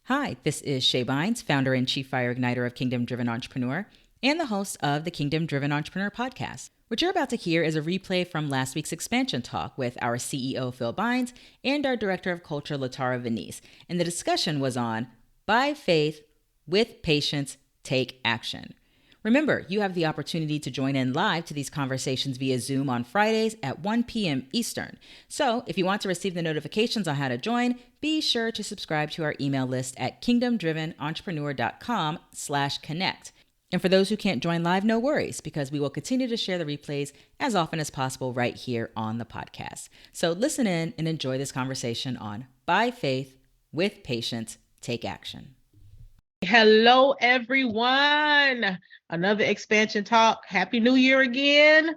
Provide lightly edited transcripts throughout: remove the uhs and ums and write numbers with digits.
Hi, this is Shay Bynes, founder and chief fire igniter of Kingdom Driven Entrepreneur and the host of the Kingdom Driven Entrepreneur podcast. What you're about to hear is a replay from last week's expansion talk with our CEO, Phil Bynes, and our director of culture, Latara Venice. And the discussion was on by faith, with patience, take action. Remember, you have the opportunity to join in live to these conversations via Zoom on Fridays at 1 p.m. Eastern. So if you want to receive the notifications on how to join, be sure to subscribe to our email list at kingdomdrivenentrepreneur.com/connect. And for those who can't join live, no worries, because we will continue to share the replays as often as possible right here on the podcast. So listen in and enjoy this conversation on by faith, with patience, take action. Hello, everyone. Another expansion talk. Happy New Year again.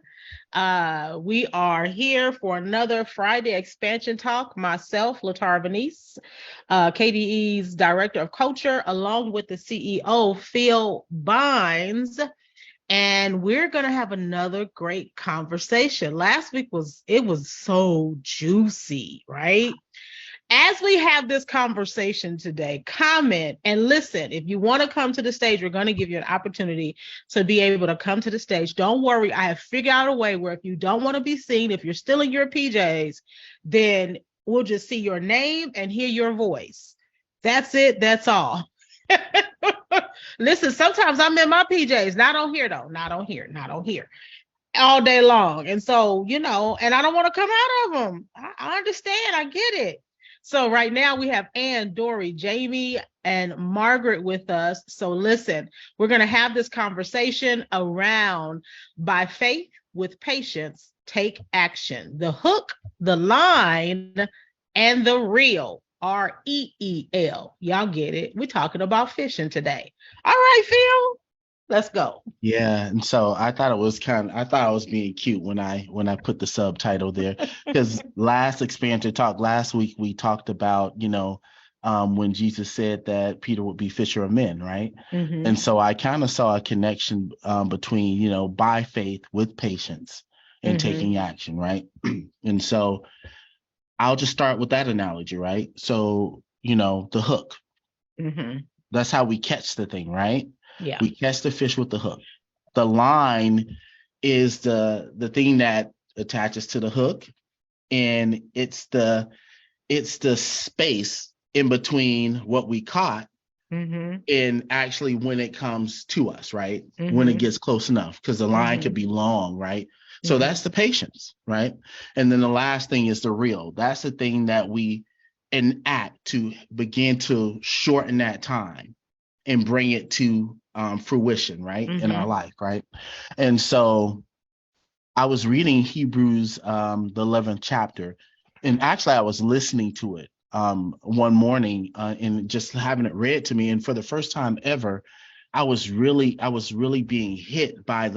We are here for another Friday expansion talk. Myself, Latara Venice, KDE's Director of Culture, along with the CEO, Phil Bynes. And we're going to have another great conversation. Last week was so juicy, right? As we have this conversation today, comment and listen. If you want to come to the stage, we're going to give you an opportunity to be able to come to the stage. Don't worry. I have figured out a way where if you don't want to be seen, if you're still in your PJs, then we'll just see your name and hear your voice. That's it. That's all. Listen, sometimes I'm in my PJs. Not on here, though. Not on here. All day long. And so, and I don't want to come out of them. I understand. I get it. So right now we have Ann, Dory, Jamie, and Margaret with us. So listen, we're going to have this conversation around by faith, with patience, take action. The hook, the line, and the reel. REEL. Y'all get it. We're talking about fishing today. All right, Phil. Let's go. Yeah, and so I thought I was being cute when I put the subtitle there, because last week we talked about, when Jesus said that Peter would be fisher of men, right? Mm-hmm. And so I kind of saw a connection between, by faith, with patience, and taking action, right? And so I'll just start with that analogy, right? So, the hook. Mm-hmm. That's how we catch the thing, right? Yeah. We catch the fish with the hook. The line is the thing that attaches to the hook, and it's the space in between what we caught and actually when it comes to us, right? When it gets close enough, because the line could be long, right? So that's the patience, right? And then the last thing is the reel. That's the thing that we enact to begin to shorten that time and bring it to fruition, right, in our life, right? And so I was reading Hebrews, the 11th chapter, and actually I was listening to it one morning and just having it read to me. And for the first time ever, I was really being hit by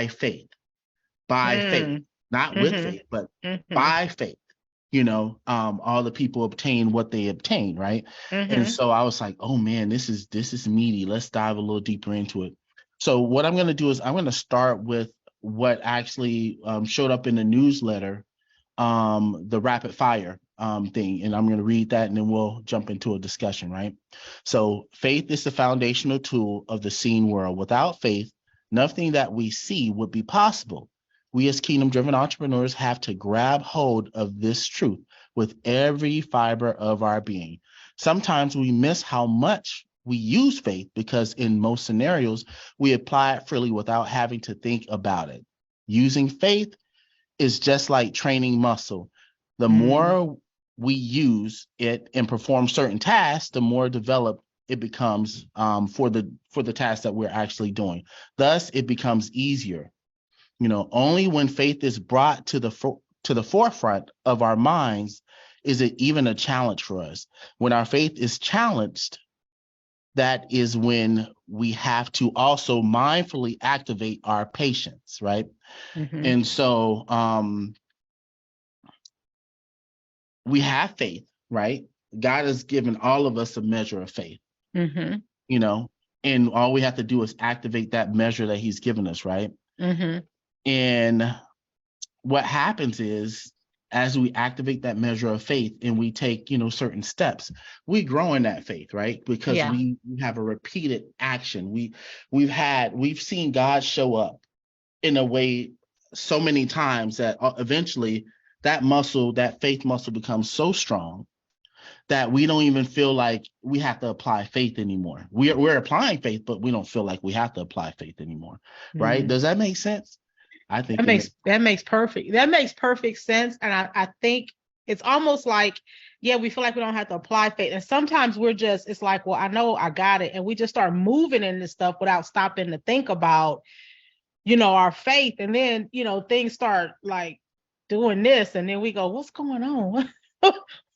faith, not with faith, but by faith. All the people obtain what they obtain, right? And so I was like, oh man, this is meaty. Let's dive a little deeper into it. So what I'm going to do is I'm going to start with what actually showed up in the newsletter, the rapid fire thing. And I'm going to read that and then we'll jump into a discussion, right? So faith is the foundational tool of the seen world. Without faith, nothing that we see would be possible. We as kingdom-driven entrepreneurs have to grab hold of this truth with every fiber of our being. Sometimes we miss how much we use faith because in most scenarios, we apply it freely without having to think about it. Using faith is just like training muscle. The more we use it and perform certain tasks, the more developed it becomes for the task that we're actually doing. Thus, it becomes easier. Only when faith is brought to the forefront of our minds is it even a challenge for us. When our faith is challenged, that is when we have to also mindfully activate our patience, right? And so we have faith, right? God has given all of us a measure of faith, and all we have to do is activate that measure that he's given us, right? And what happens is, as we activate that measure of faith and we take, certain steps, we grow in that faith, right? Because we have a repeated action. We've seen God show up in a way so many times that eventually that faith muscle becomes so strong that we don't even feel like we have to apply faith anymore. We're applying faith, but we don't feel like we have to apply faith anymore, right? Mm-hmm. Does that make sense? I think that makes perfect sense. And I think it's almost like, we feel like we don't have to apply faith. And sometimes it's like, well, I know I got it. And we just start moving in this stuff without stopping to think about, our faith. And then, things start like doing this. And then we go, what's going on?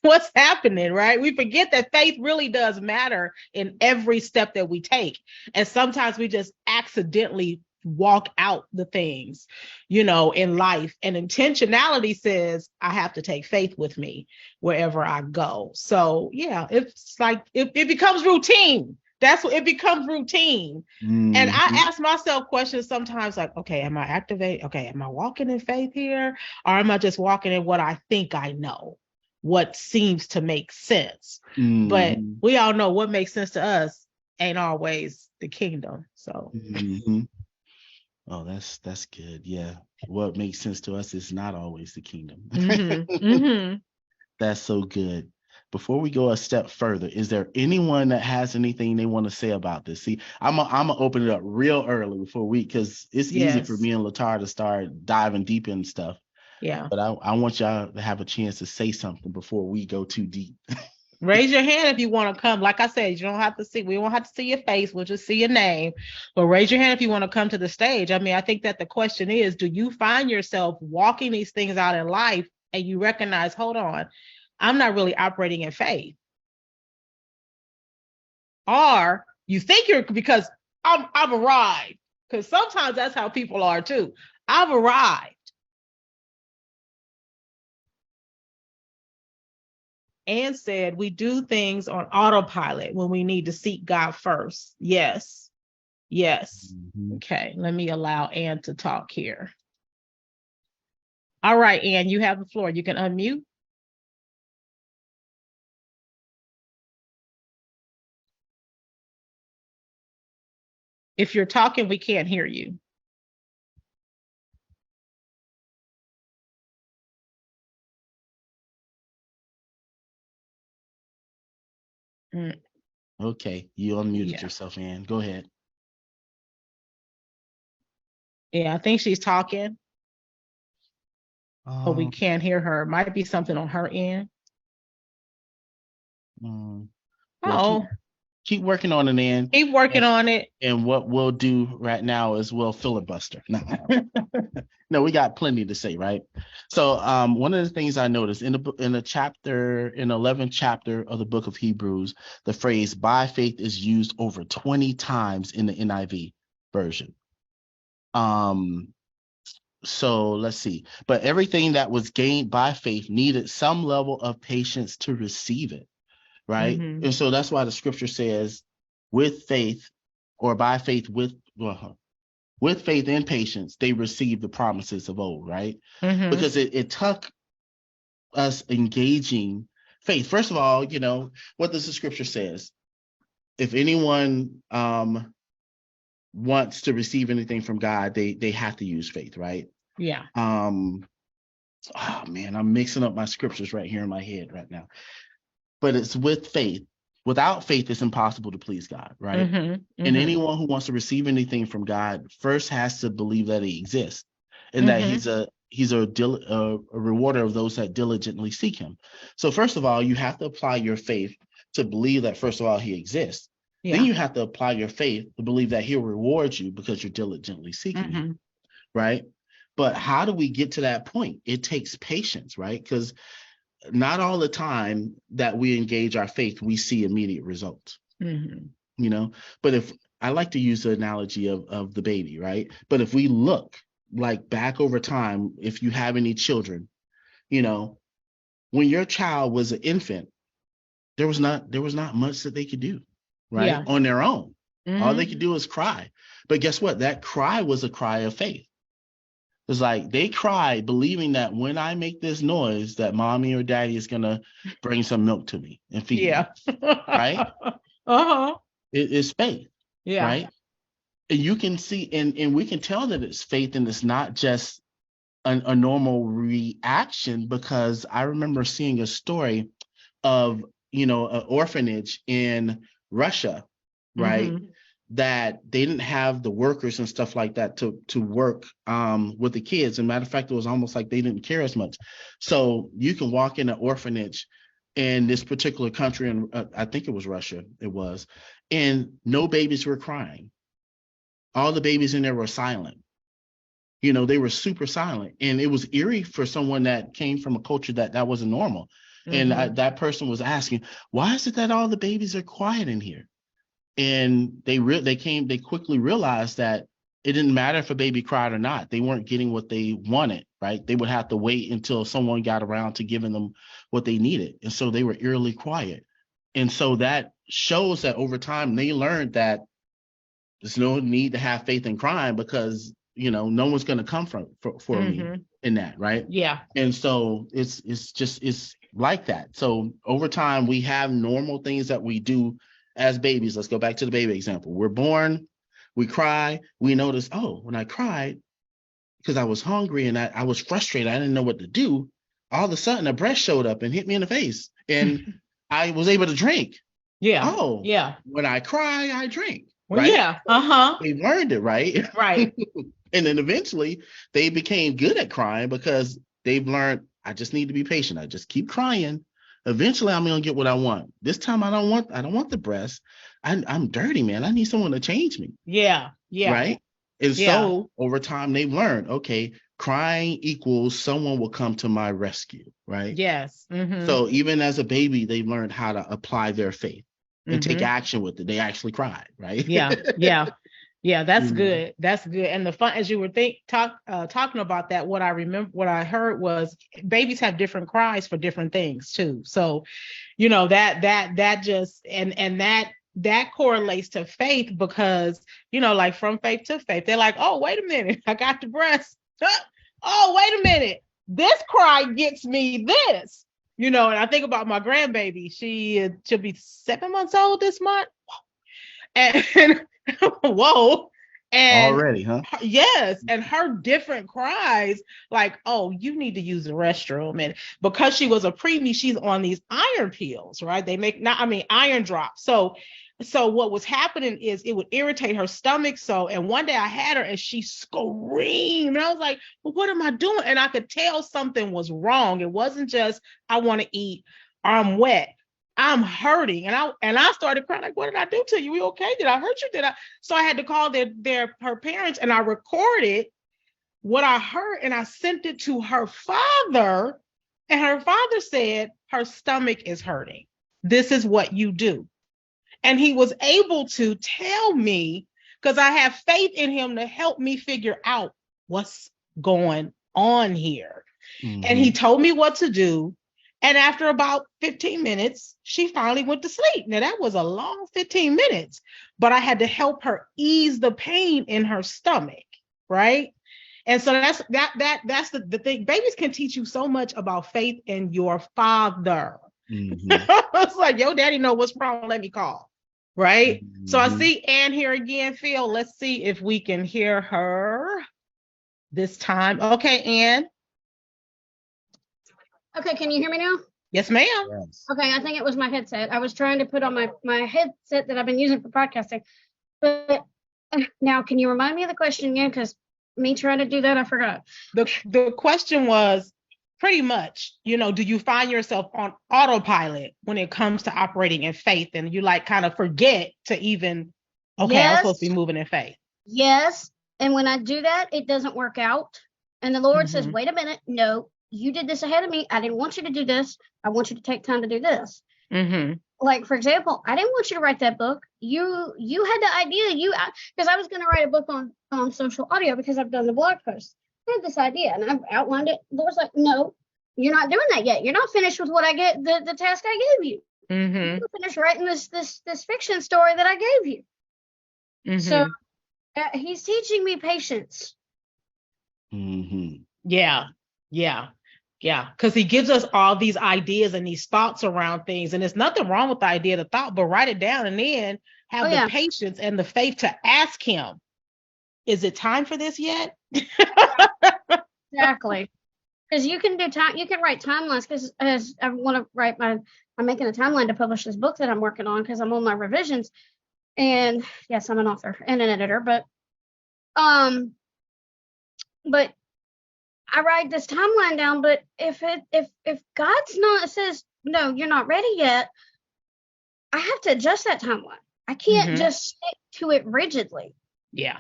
What's happening, right? We forget that faith really does matter in every step that we take. And sometimes we just accidentally walk out the things, in life. And intentionality says, I have to take faith with me wherever I go. So it's like, it becomes routine. That's what it becomes routine. Mm-hmm. And I ask myself questions sometimes like, okay, am I activating? Okay, am I walking in faith here? Or am I just walking in what I think I know? What seems to make sense? Mm-hmm. But we all know what makes sense to us ain't always the kingdom. So mm-hmm. Oh, that's good. Yeah. What makes sense to us is not always the kingdom. Mm-hmm. Mm-hmm. That's so good. Before we go a step further, is there anyone that has anything they want to say about this? See, I'm gonna open it up real early because it's easy for me and Latar to start diving deep in stuff. Yeah. But I want y'all to have a chance to say something before we go too deep. Raise your hand if you want to come. Like I said, we won't have to see your face. We'll just see your name. But raise your hand if you want to come to the stage. I mean, I think that the question is, do you find yourself walking these things out in life and you recognize, hold on, I'm not really operating in faith? Or you think because I've arrived. Because sometimes that's how people are too. I've arrived. And said, we do things on autopilot when we need to seek God first. Yes. Mm-hmm. Okay, let me allow Ann to talk here. All right, Ann, you have the floor. You can unmute. If you're talking, we can't hear you. Okay, you unmuted yourself, Ann. Go ahead. Yeah, I think she's talking, but we can't hear her. Might be something on her end. Keep working on it, Ann. Keep working on it. And what we'll do right now is we'll filibuster. No, we got plenty to say, right? So one of the things I noticed in the 11th chapter of the book of Hebrews, the phrase by faith is used over 20 times in the NIV version. So let's see. But everything that was gained by faith needed some level of patience to receive it, right? Mm-hmm. And so that's why the scripture says with faith or by faith with faith and patience, they received the promises of old, right? Mm-hmm. Because it took us engaging faith. First of all, what does the scripture says? If anyone wants to receive anything from God, they have to use faith, right? Yeah. Oh man, I'm mixing up my scriptures right here in my head right now. But it's with faith. Without faith, it's impossible to please God, right? Mm-hmm, mm-hmm. And anyone who wants to receive anything from God first has to believe that he exists and that he's a rewarder of those that diligently seek him. So first of all, you have to apply your faith to believe that, first of all, he exists. Yeah. Then you have to apply your faith to believe that he'll reward you because you're diligently seeking him, right? But how do we get to that point? It takes patience, right? Because not all the time that we engage our faith, we see immediate results, but if I like to use the analogy of the baby, right? But if we look like back over time, if you have any children, when your child was an infant, there was not much that they could do, right? On their own. All they could do is cry. But guess what? That cry was a cry of faith. It's like they cry believing that when I make this noise, that mommy or daddy is gonna bring some milk to me and feed me. Right? Uh-huh. It's faith. Yeah. Right? And you can see, and we can tell that it's faith, and it's not just a normal reaction, because I remember seeing a story of, an orphanage in Russia, right? Mm-hmm. That they didn't have the workers and stuff like that to work with the kids. And matter of fact, it was almost like they didn't care as much. So you can walk in an orphanage in this particular country, and I think it was Russia, and no babies were crying. All the babies in there were silent. They were super silent, and it was eerie for someone that came from a culture that wasn't normal. Mm-hmm. And that person was asking, why is it that all the babies are quiet in here? And they quickly realized that it didn't matter if a baby cried or not. They weren't getting what they wanted, right? They would have to wait until someone got around to giving them what they needed. And so they were eerily quiet. And so that shows that over time they learned that there's no need to have faith in crying, because no one's going to come for Mm-hmm. me in that, right? Yeah. And so it's like that. So over time we have normal things that we do as babies. Let's go back to the baby example. We're born, we cry, we notice, oh, when I cried because I was hungry and I was frustrated, I didn't know what to do. All of a sudden a breast showed up and hit me in the face, and I was able to drink. Yeah. Oh, yeah. When I cry, I drink. Well, right? Yeah. Uh-huh. They learned it, right? Right. And then eventually they became good at crying, because they've learned, I just need to be patient. I just keep crying. Eventually I'm going to get what I want. This time I don't want the breast. I'm dirty, man. I need someone to change me. Yeah. Yeah. Right. And so over time they've learned, okay, crying equals someone will come to my rescue. Right. Yes. Mm-hmm. So even as a baby, they've learned how to apply their faith and take action with it. They actually cried. Right. Yeah. Yeah. Yeah, that's good. That's good. And the fun, as you were talking about that, what I heard was babies have different cries for different things too. So, that just and that correlates to faith, because like from faith to faith, they're like, oh, wait a minute, I got the breast. Oh, wait a minute, this cry gets me this. And I think about my grandbaby. She'll be 7 months old this month, and whoa. And already, huh? Yes. And her different cries, like, oh, you need to use the restroom. And because she was a preemie, she's on these iron pills, right? They make iron drops. So what was happening is it would irritate her stomach. And one day I had her and she screamed. And I was like, well, what am I doing? And I could tell something was wrong. It wasn't just, I want to eat, I'm wet, I'm hurting. And I started crying, like, what did I do to you? You okay? Did I hurt you? So I had to call her parents, and I recorded what I heard, and I sent it to her father. And her father said, her stomach is hurting. This is what you do. And he was able to tell me, because I have faith in him to help me figure out what's going on here. Mm-hmm. And he told me what to do. And after about 15 minutes, she finally went to sleep. Now, that was a long 15 minutes, but I had to help her ease the pain in her stomach, right? And so that's the thing. Babies can teach you so much about faith in your father. Mm-hmm. It's like, yo, daddy know what's wrong, let me call, right? Mm-hmm. So I see Ann here again, Phil. Let's see if we can hear her this time. Okay, Ann. Okay, can you hear me now? Yes, ma'am. Yes. Okay, I think it was my headset. I was trying to put on my headset that I've been using for podcasting. But now, can you remind me of the question again? Because me trying to do that, I forgot. The question was pretty much, do you find yourself on autopilot when it comes to operating in faith, and you kind of forget to even, okay, yes, I'm supposed to be moving in faith? Yes. And when I do that, it doesn't work out. And the Lord says, wait a minute, no. You did this ahead of me. I didn't want you to do this. I want you to take time to do this. Mm-hmm. Like, for example, I didn't want you to write that book. You had the idea. Because I was going to write a book on social audio, because I've done the blog post. I had this idea and I've outlined it. The Lord's like, no, you're not doing that yet. You're not finished with what I get, the task I gave you. Mm-hmm. You're finished writing this fiction story that I gave you. Mm-hmm. So he's teaching me patience. Mm-hmm. Yeah. Because he gives us all these ideas and these thoughts around things. And there's nothing wrong with the idea, the thought, but write it down and then have the patience and the faith to ask him, is it time for this yet? Exactly. Because you can write timelines, because as I want to write I'm making a timeline to publish this book that I'm working on, because I'm on my revisions. And yes, I'm an author and an editor, but I write this timeline down. But if God's not says, no, you're not ready yet, I have to adjust that timeline. I can't just stick to it rigidly. Yeah.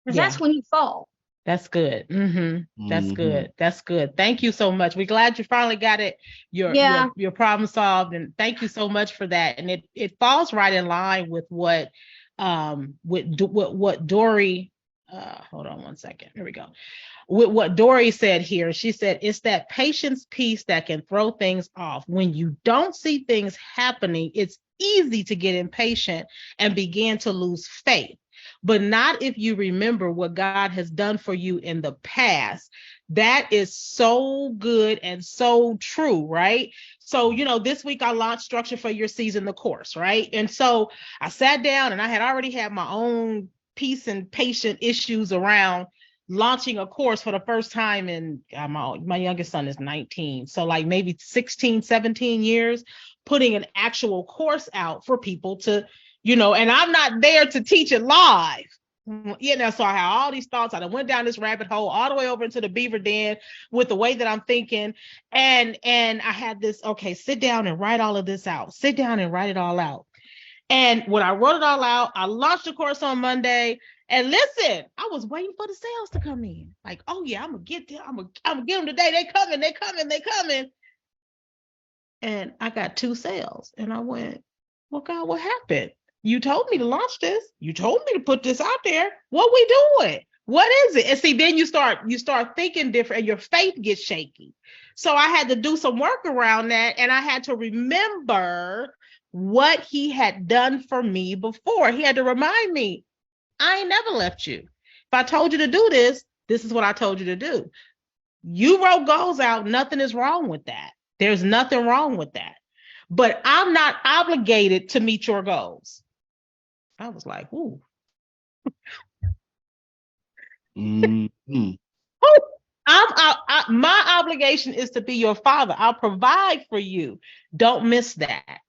Because that's when you fall. That's good. That's good. That's good. Thank you so much. We're glad you finally got it, your problem solved, and thank you so much for that. And it falls right in line with what Dory. Hold on one second. Here we go. With what Dory said here, she said it's that patience piece that can throw things off. When you don't see things happening, it's easy to get impatient and begin to lose faith. But not if you remember what God has done for you in the past. That is so good and so true, right? So, this week I launched Structure for Your Season, the course, right? And so I sat down and I had already had my own peace and patient issues around launching a course for the first time in, my youngest son is 19. So like maybe 16, 17 years, putting an actual course out for people to, and I'm not there to teach it live, so I had all these thoughts. I went down this rabbit hole all the way over into the beaver den with the way that I'm thinking. And I had this, okay, sit down and write all of this out. Sit down and write it all out. And when I wrote it all out, I launched the course on Monday. And listen, I was waiting for the sales to come in. Like, oh yeah, I'm gonna get them. I'm gonna get them today. They coming. And I got 2 sales. And I went, well, God, what happened? You told me to launch this. You told me to put this out there. What we doing? What is it? And see, then you start thinking different and your faith gets shaky. So I had to do some work around that. And I had to remember what he had done for me before. He had to remind me, I ain't never left you. If I told you to do this, this is what I told you to do. You wrote goals out. Nothing is wrong with that. There's nothing wrong with that. But I'm not obligated to meet your goals. I was like, ooh. My obligation is to be your father. I'll provide for you. Don't miss that.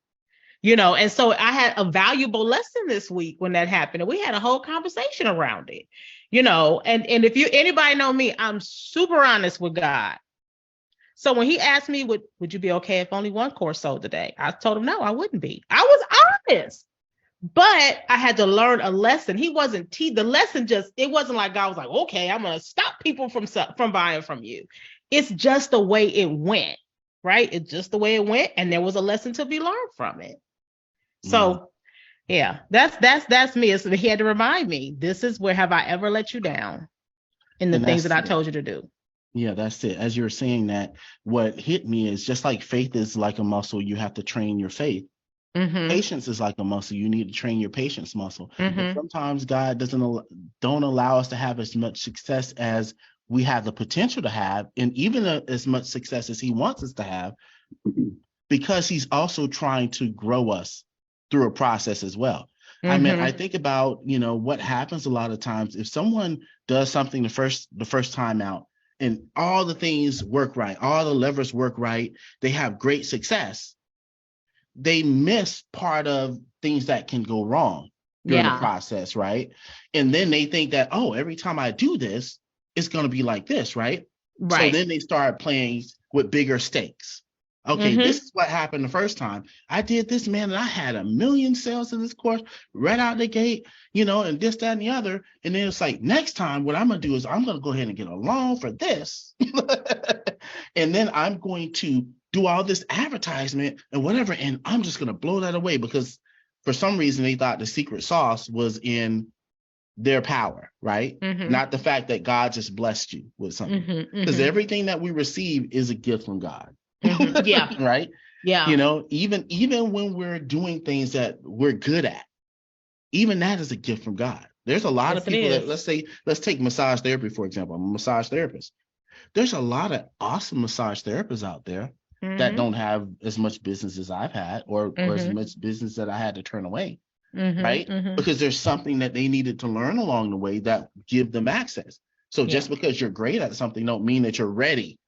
And so I had a valuable lesson this week when that happened. And we had a whole conversation around it, and if anybody know me, I'm super honest with God. So when he asked me, would you be okay if only one course sold today? I told him, no, I wouldn't be. I was honest, but I had to learn a lesson. He wasn't the lesson it wasn't like God was like, okay, I'm going to stop people from buying from you. It's just the way it went, right? It's just the way it went. And there was a lesson to be learned from it. So yeah, that's me. So he had to remind me, this is where have I ever let you down in the things that I told you to do. Yeah, that's it. As you're saying that, what hit me is just like faith is like a muscle, you have to train your faith. Patience is like a muscle. You need to train your patience muscle. But sometimes God don't allow us to have as much success as we have the potential to have, and even as much success as he wants us to have, because he's also trying to grow us through a process as well. I mean, I think about, what happens a lot of times if someone does something the first time out and all the things work right, all the levers work right, they have great success. They miss part of things that can go wrong during the process, right? And then they think that, oh, every time I do this, it's going to be like this, right? So then they start playing with bigger stakes. Okay, this is what happened the first time. I did this, man, and I had 1 million sales in this course right out the gate, and this, that, and the other. And then it's like, next time, what I'm going to do is I'm going to go ahead and get a loan for this. And then I'm going to do all this advertisement and whatever, and I'm just going to blow that away because for some reason they thought the secret sauce was in their power, right? Not the fact that God just blessed you with something. Because everything that we receive is a gift from God. Yeah. Right? Yeah. Even when we're doing things that we're good at, even that is a gift from God. There's a lot of people that, let's take massage therapy, for example. I'm a massage therapist. There's a lot of awesome massage therapists out there that don't have as much business as I've had or as much business that I had to turn away, right? Because there's something that they needed to learn along the way that give them access. So just because you're great at something don't mean that you're ready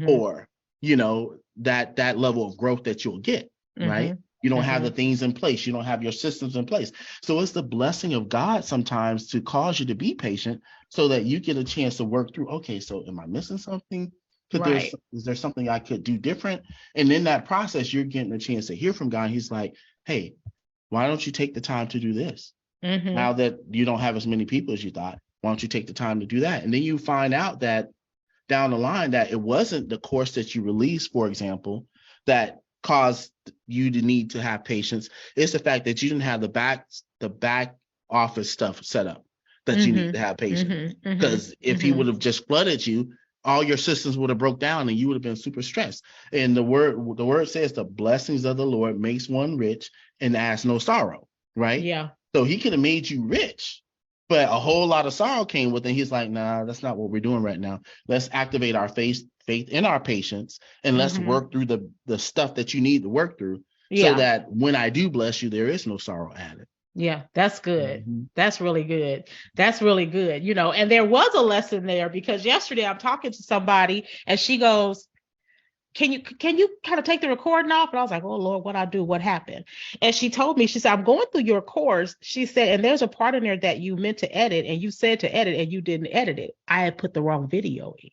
for, that level of growth that you'll get, right? You don't have the things in place. You don't have your systems in place. So it's the blessing of God sometimes to cause you to be patient so that you get a chance to work through, okay, so am I missing something? Is there something I could do different? And in that process, you're getting a chance to hear from God. He's like, hey, why don't you take the time to do this? Now that you don't have as many people as you thought, why don't you take the time to do that? And then you find out that down the line that it wasn't the course that you released, for example, that caused you to need to have patience. It's the fact that you didn't have the back office stuff set up that you need to have patience. Because if he would have just flooded you, all your systems would have broke down and you would have been super stressed. And the word says the blessings of the Lord makes one rich and adds no sorrow, right? Yeah. So he could have made you rich, but a whole lot of sorrow came with it. He's like, nah, that's not what we're doing right now. Let's activate our faith in our patience, and let's work through the stuff that you need to work through so that when I do bless you, there is no sorrow added. Yeah, that's good. That's really good. That's really good. And there was a lesson there because yesterday I'm talking to somebody and she goes, can you kind of take the recording off? And I was like, oh Lord, what I do? What happened? And she told me, she said, I'm going through your course. She said, and there's a part in there that you meant to edit and you said to edit and you didn't edit it. I had put the wrong video in.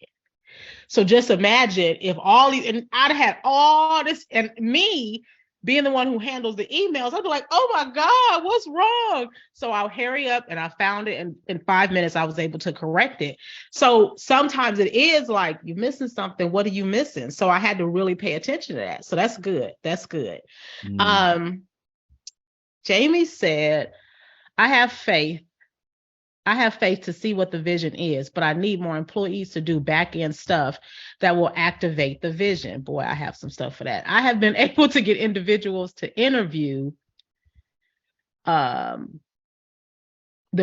So just imagine if and I'd had all this, and me being the one who handles the emails, I'd be like, oh my God, what's wrong? So I'll hurry up and I found it. And in 5 minutes, I was able to correct it. So sometimes it is like you're missing something. What are you missing? So I had to really pay attention to that. So that's good. That's good. Jamie said, I have faith to see what the vision is, but I need more employees to do back end stuff that will activate the vision. Boy, I have some stuff for that. I have been able to get individuals to interview. The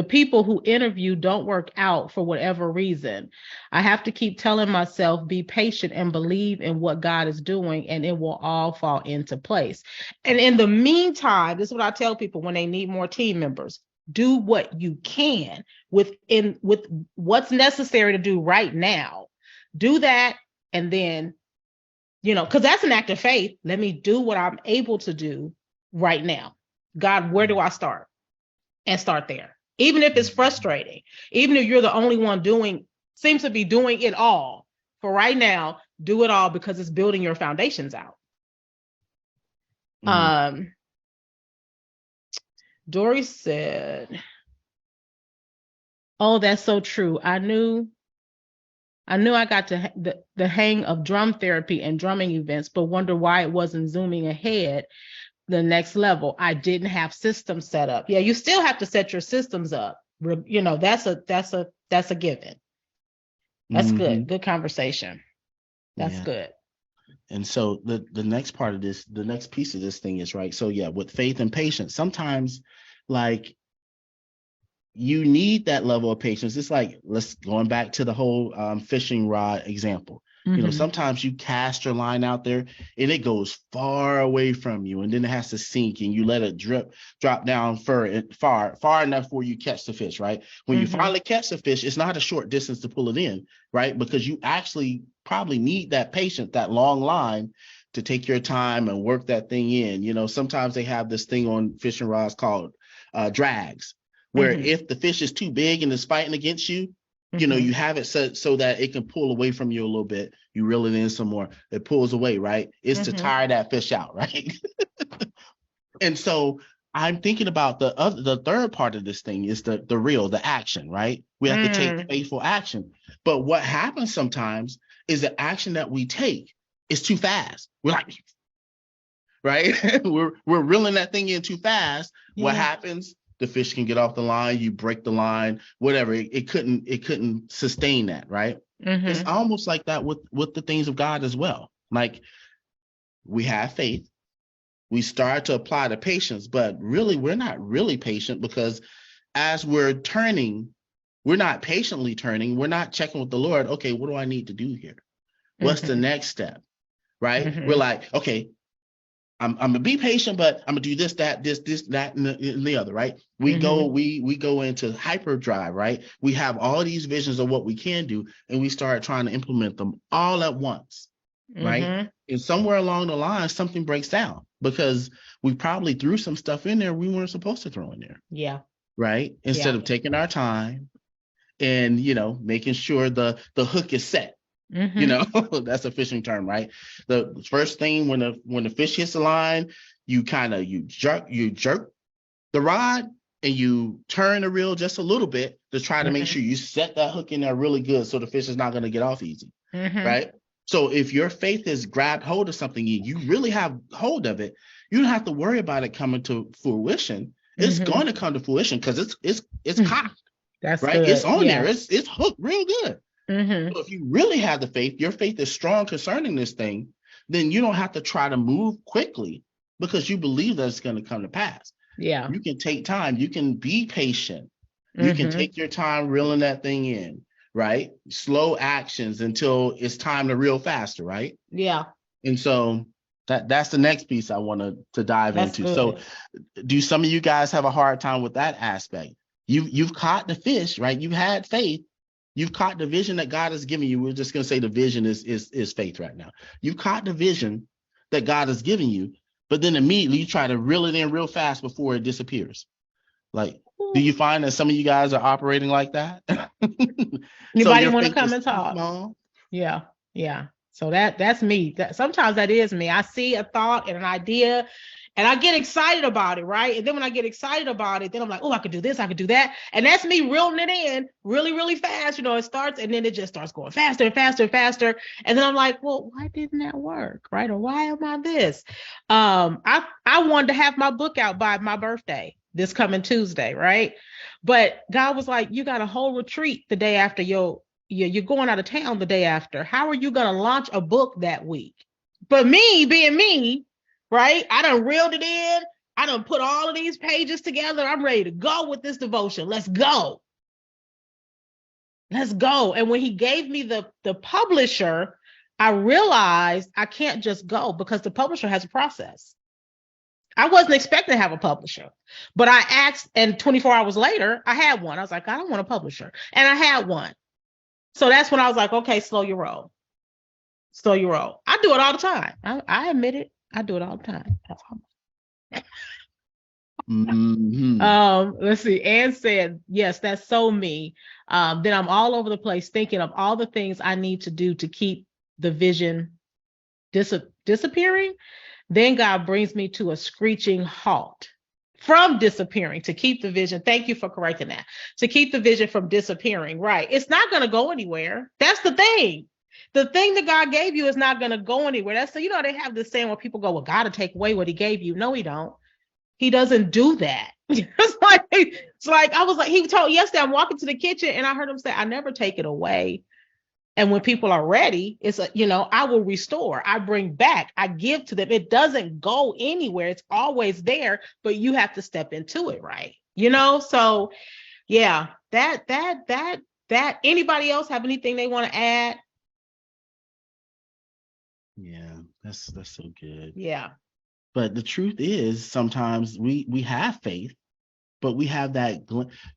people who interview don't work out for whatever reason. I have to keep telling myself, be patient and believe in what God is doing, and it will all fall into place. And in the meantime, this is what I tell people when they need more team members. Do what you can with what's necessary to do right now. Do that. And then, because that's an act of faith. Let me do what I'm able to do right now. God, where do I start? And start there. Even if it's frustrating, even if you're the only one seems to be doing it all. For right now, do it all because it's building your foundations out. Dory said, oh, that's so true. I knew I got to the hang of drum therapy and drumming events, but wonder why it wasn't zooming ahead the next level. I didn't have systems set up. Yeah, you still have to set your systems up. That's a given. That's good. Good conversation. That's good. And so the next part of this, the next piece of this thing is, right, so yeah, with faith and patience, sometimes like you need that level of patience. It's like, going back to the whole fishing rod example. Sometimes you cast your line out there and it goes far away from you, and then it has to sink and you let it drop down far enough where you catch the fish, right? When you finally catch the fish, it's not a short distance to pull it in, right? Because you actually probably need that patience, that long line to take your time and work that thing in. Sometimes they have this thing on fishing rods called drags, where if the fish is too big and is fighting against you, you have it set so that it can pull away from you a little bit. You reel it in some more. It pulls away, right? It's to tire that fish out, right? And so I'm thinking about the third part of this thing is the action, right? We have to take faithful action. But what happens sometimes is the action that we take is too fast. We're like, right? we're reeling that thing in too fast. Yeah. What happens? The fish can get off the line, you break the line, whatever. It couldn't sustain that, right? It's almost like that with the things of God as well. Like, we have faith, we start to apply the patience, but really we're not really patient because as we're turning, we're not patiently turning. We're not checking with the Lord. Okay, what do I need to do here? What's the next step? Right? We're like, okay, I'm gonna be patient, but I'm gonna do this, that, and the other, right? We go into hyperdrive, right? We have all these visions of what we can do, and we start trying to implement them all at once, right? And somewhere along the line, something breaks down because we probably threw some stuff in there we weren't supposed to throw in there. Yeah. Right? Instead of taking our time and, making sure the hook is set. That's a fishing term, right? The first thing when the fish hits the line, you jerk the rod and you turn the reel just a little bit to try to make sure you set that hook in there really good so the fish is not going to get off easy, right? So if your faith has grabbed hold of something and you really have hold of it, you don't have to worry about it coming to fruition. It's going to come to fruition because it's cocked. That's right. Good. It's on there. It's hooked real good. So if you really have the faith, your faith is strong concerning this thing, then you don't have to try to move quickly because you believe that it's going to come to pass. Yeah. You can take time. You can be patient. You can take your time reeling that thing in, right? Slow actions until it's time to reel faster, right? Yeah. And so that's the next piece I want to dive into. Good. So do some of you guys have a hard time with that aspect? You've caught the fish, right? You've had faith. You've caught the vision that God has given you. We're just going to say the vision is faith right now. You've caught the vision that God has given you, but then immediately you try to reel it in real fast before it disappears. Like, do you find that some of you guys are operating like that? Anybody want to come and talk? Yeah. So that's me. Sometimes that is me. I see a thought and an idea, and I get excited about it, right? And then when I get excited about it, then I'm like, oh, I could do this, I could do that. And that's me reeling it in really, really fast. It starts, and then it just starts going faster and faster and faster. And then I'm like, well, why didn't that work, right? Or why am I this? I wanted to have my book out by my birthday, this coming Tuesday, right? But God was like, you got a whole retreat the day after you're going out of town the day after. How are you going to launch a book that week? But me being me, right? I done reeled it in. I done put all of these pages together. I'm ready to go with this devotion. Let's go. And when he gave me the publisher, I realized I can't just go because the publisher has a process. I wasn't expecting to have a publisher, but I asked, and 24 hours later, I had one. I was like, I don't want a publisher. And I had one. So that's when I was like, okay, slow your roll. I do it all the time. I admit it. I do it all the time. Let's see. Ann said, yes, that's so me. Then I'm all over the place thinking of all the things I need to do to keep the vision disappearing. Then God brings me to a screeching halt from disappearing to keep the vision. Thank you for correcting that. To keep the vision from disappearing. Right. It's not going to go anywhere. That's the thing. The thing that God gave you is not going to go anywhere. That's so, they have this saying where people go, well, God will take away what he gave you. No, he don't. He doesn't do that. It's like, I was like, he told yesterday, I'm walking to the kitchen and I heard him say, I never take it away. And when people are ready, it's I will restore, I bring back, I give to them. It doesn't go anywhere. It's always there, but you have to step into it, right? So yeah, that anybody else have anything they want to add? Yeah, that's so good. Yeah. But the truth is sometimes we have faith, but we have that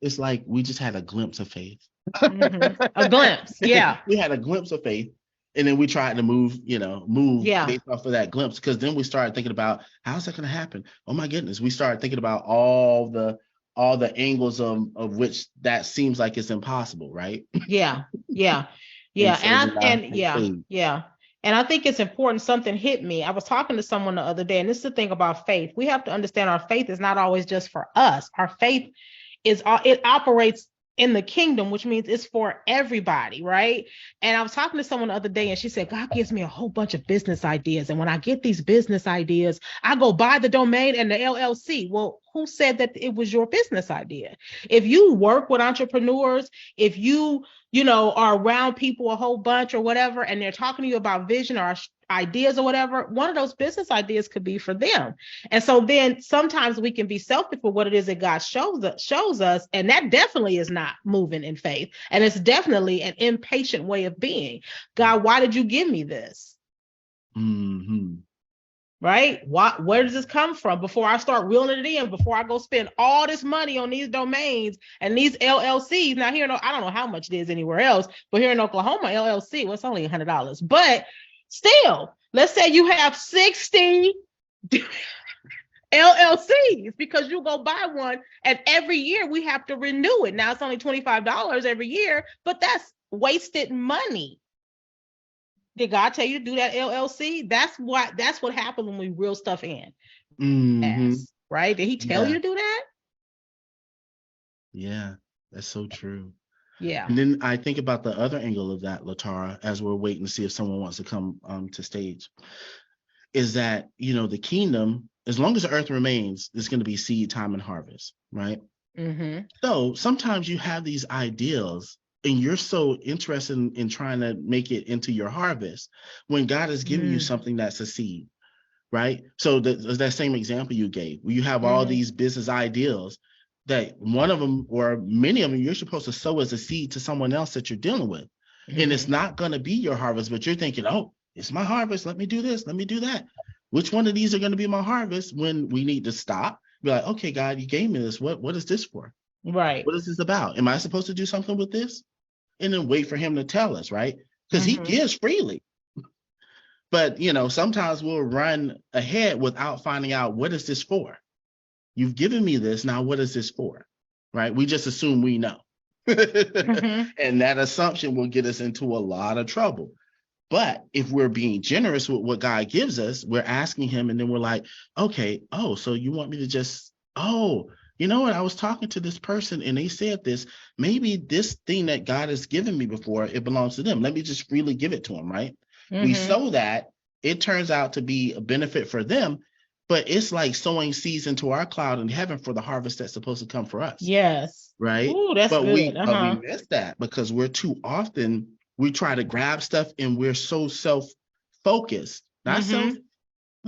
it's like we just had a glimpse of faith. A glimpse. Yeah. We had a glimpse of faith and then we tried to move based off of that glimpse, because then we started thinking about how's that going to happen? Oh my goodness. We started thinking about all the angles of which that seems like it's impossible, right? Yeah. And I think it's important. Something hit me. I was talking to someone the other day, and this is the thing about faith. We have to understand our faith is not always just for us. Our faith it operates in the kingdom, which means it's for everybody, right? And I was talking to someone the other day and she said, God gives me a whole bunch of business ideas. And when I get these business ideas, I go buy the domain and the LLC. Well, who said that it was your business idea? If you work with entrepreneurs, if you are around people a whole bunch or whatever, and they're talking to you about vision or ideas or whatever, one of those business ideas could be for them. And so then sometimes we can be selfish for what it is that God shows us. And that definitely is not moving in faith. And it's definitely an impatient way of being. God, why did you give me this? Mm-hmm. Right? Where does this come from? Before I start reeling it in, before I go spend all this money on these domains and these LLCs. Now here, I don't know how much it is anywhere else, but here in Oklahoma, LLC, well, it's only $100. But still, let's say you have 60 LLCs, because you go buy one and every year we have to renew it. Now it's only $25 every year, but that's wasted money. Did God tell you to do that LLC? That's what happens when we reel stuff in. Mm-hmm. Right? Did he tell you to do that? Yeah, that's so true. Yeah. And then I think about the other angle of that, Latara, as we're waiting to see if someone wants to come to stage, is that, the kingdom, as long as the earth remains, there's going to be seed time and harvest, right? Mm-hmm. So sometimes you have these ideals and you're so interested in trying to make it into your harvest when God has given you something that's a seed, right? So that same example you gave, where you have all these business ideals that one of them or many of them you're supposed to sow as a seed to someone else that you're dealing with. And it's not going to be your harvest, but you're thinking, oh, it's my harvest. Let me do this. Let me do that. Which one of these are going to be my harvest? When we need to stop, be like, okay, God, you gave me this. What is this for? Right. What is this about? Am I supposed to do something with this? And then wait for him to tell us, right? Because he gives freely. But, sometimes we'll run ahead without finding out, what is this for? You've given me this. Now, what is this for? Right? We just assume we know. And that assumption will get us into a lot of trouble. But if we're being generous with what God gives us, we're asking him, and then we're like, okay, so you want me to just, you know what? I was talking to this person and they said this. Maybe this thing that God has given me before, it belongs to them. Let me just freely give it to them, right? We sow that. It turns out to be a benefit for them, but it's like sowing seeds into our cloud in heaven for the harvest that's supposed to come for us. Yes. Right? Ooh, that's but good. we miss that because we're too often, we try to grab stuff and we're so self-focused. Not self.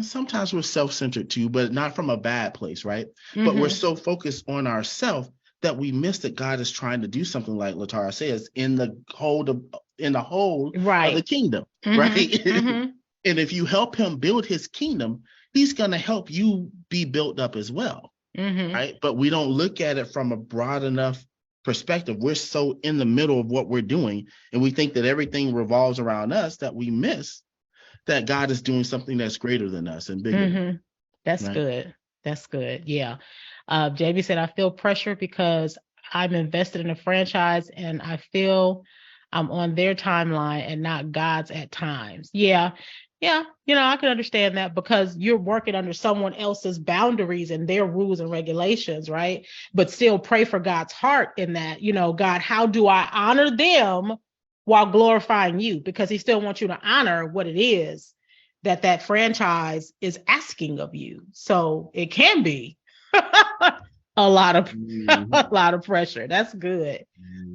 Sometimes we're self-centered too, but not from a bad place, right? But we're so focused on ourselves that we miss that God is trying to do something, like Latara says, in the whole of the kingdom, right? And if you help him build his kingdom, he's going to help you be built up as well, right? But we don't look at it from a broad enough perspective. We're so in the middle of what we're doing, and we think that everything revolves around us that we miss that God is doing something that's greater than us and bigger. That's right? Good. That's good. Yeah. JB said, I feel pressure because I'm invested in a franchise and I feel I'm on their timeline and not God's at times. Yeah. Yeah. I can understand that because you're working under someone else's boundaries and their rules and regulations, right? But still pray for God's heart in that, God, how do I honor them while glorifying you? Because he still wants you to honor what it is that franchise is asking of you. So it can be a lot of pressure. That's good.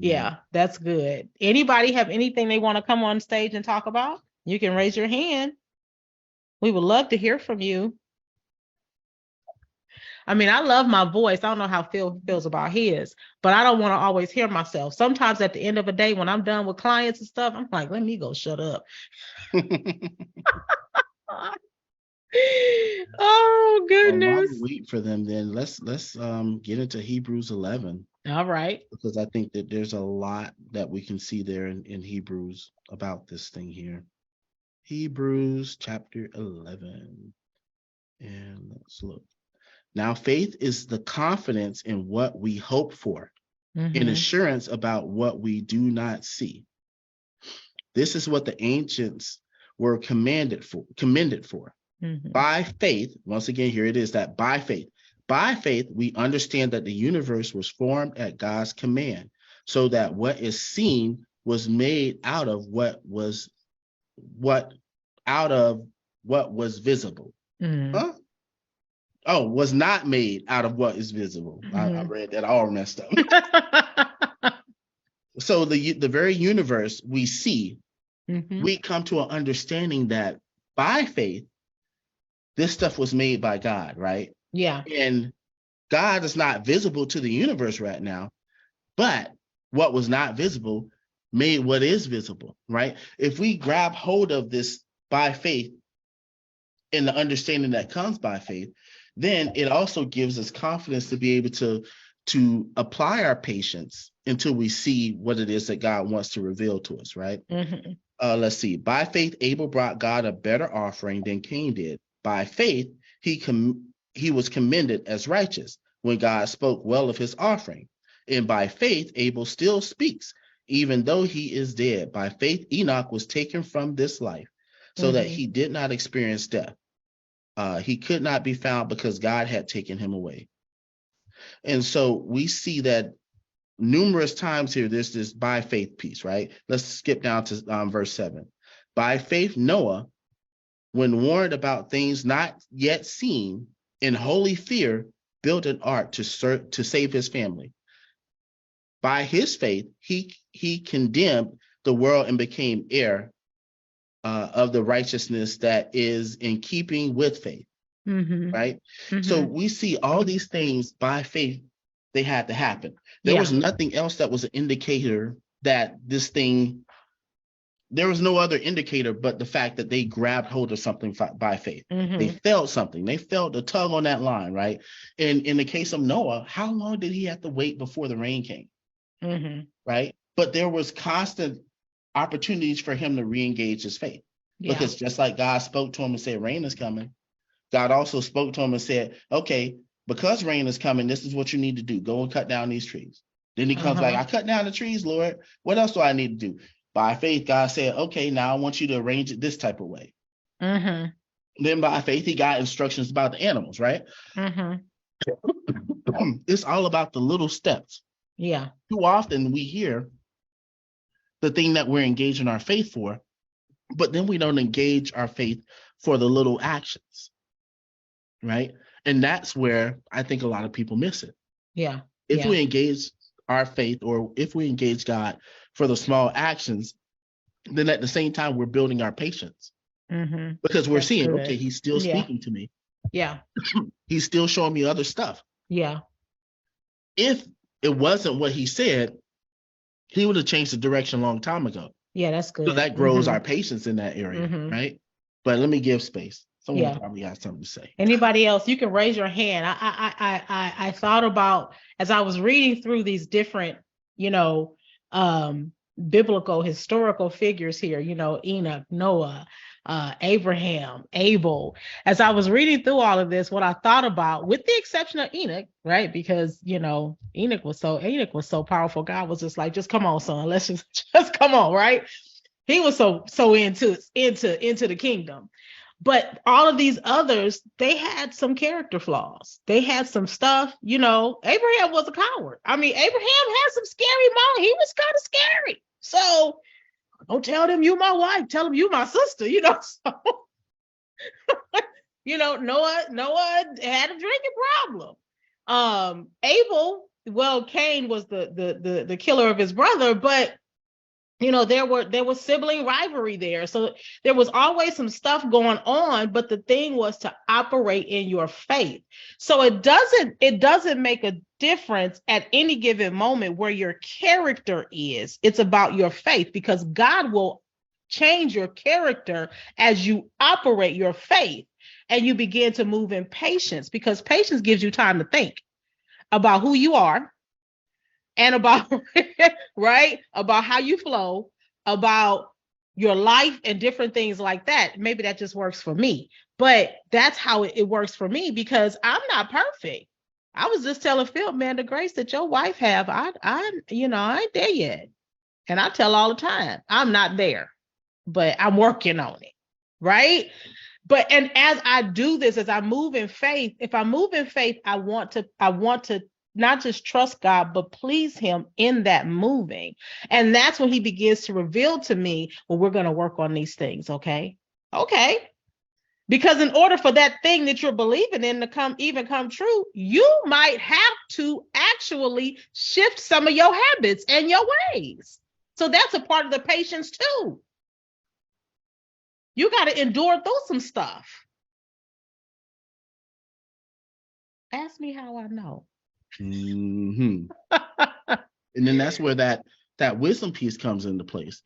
Yeah, that's good. Anybody have anything they want to come on stage and talk about? You can raise your hand. We would love to hear from you. I mean, I love my voice. I don't know how Phil feels about his, but I don't want to always hear myself. Sometimes at the end of a day, when I'm done with clients and stuff, I'm like, let me go shut up. Oh goodness. While we wait for them, then let's get into Hebrews 11. All right. Because I think that there's a lot that we can see there in Hebrews about this thing here. Hebrews chapter 11. And let's look. Now, faith is the confidence in what we hope for, and assurance about what we do not see. This is what the ancients were commended for. By faith, once again, here it is, that by faith, we understand that the universe was formed at God's command, so that what is seen was made out of what was visible. Huh? was not made out of what is visible. I read that all messed up. So the very universe we see, we come to an understanding that by faith, this stuff was made by God, right? Yeah. And God is not visible to the universe right now, but what was not visible made what is visible, right? If we grab hold of this by faith and the understanding that comes by faith, then it also gives us confidence to be able to apply our patience until we see what it is that God wants to reveal to us, right? Let's see. By faith, Abel brought God a better offering than Cain did. By faith, he was commended as righteous when God spoke well of his offering. And by faith, Abel still speaks, even though he is dead. By faith, Enoch was taken from this life so that he did not experience death. He could not be found because God had taken him away. And so we see that numerous times here, there's this by faith piece, right? Let's skip down to verse 7. By faith, Noah, when warned about things not yet seen, in holy fear, built an ark to save his family. By his faith, he condemned the world and became heir of the righteousness that is in keeping with faith, right? So we see all these things by faith, they had to happen. There was nothing else that was an indicator that this thing, there was no other indicator but the fact that they grabbed hold of something by faith. They felt something. They felt a tug on that line, right? And in the case of Noah, how long did he have to wait before the rain came? Right? But there was constant opportunities for him to re-engage his faith. Because just like God spoke to him and said, rain is coming, God also spoke to him and said, okay, because rain is coming, this is what you need to do. Go and cut down these trees. Then he comes like, I cut down the trees, Lord. What else do I need to do? By faith, God said, okay, now I want you to arrange it this type of way. Then by faith, he got instructions about the animals, right? It's all about the little steps. Too often we hear the thing that we're engaging our faith for, but then we don't engage our faith for the little actions, right? And that's where I think a lot of people miss it. If we engage our faith, or if we engage God for the small actions, then at the same time, we're building our patience. Because we're seeing, okay, he's still speaking to me. He's still showing me other stuff. If it wasn't what he said, he would have changed the direction a long time ago. That's good. So that grows our patience in that area, right? But let me give space. Someone probably has something to say. Anybody else? You can raise your hand. I thought about, as I was reading through these different, biblical historical figures here, Enoch, Noah, Abraham, Abel. As I was reading through all of this, what I thought about, with the exception of Enoch, right? Because Enoch was so powerful. God was just like, just come on, son. Let's just come on, right? He was so into the kingdom. But all of these others, they had some character flaws. They had some stuff, Abraham was a coward. I mean, Abraham had some scary moments. He was kind of scary. So don't tell them you my wife, tell them you my sister, So, Noah had a drinking problem. Abel, well, Cain was the killer of his brother, but there was sibling rivalry there. So there was always some stuff going on, but the thing was to operate in your faith. So it doesn't make a difference at any given moment where your character is. It's about your faith, because God will change your character as you operate your faith and you begin to move in patience, because patience gives you time to think about who you are, and about, right, about how you flow, about your life and different things like that. Maybe that just works for me, but that's how it works for me, because I'm not perfect. I was just telling Phil, man, the grace that your wife have, I ain't there yet. And I tell all the time, I'm not there, but I'm working on it, right? But, and as I do this, as I move in faith, if I move in faith, I want to not just trust God, but please him in that moving. And that's when he begins to reveal to me, well, we're going to work on these things. Okay. Because in order for that thing that you're believing in to come true, you might have to actually shift some of your habits and your ways. So that's a part of the patience too. You got to endure through some stuff. Ask me how I know. And then that's where that wisdom piece comes into place,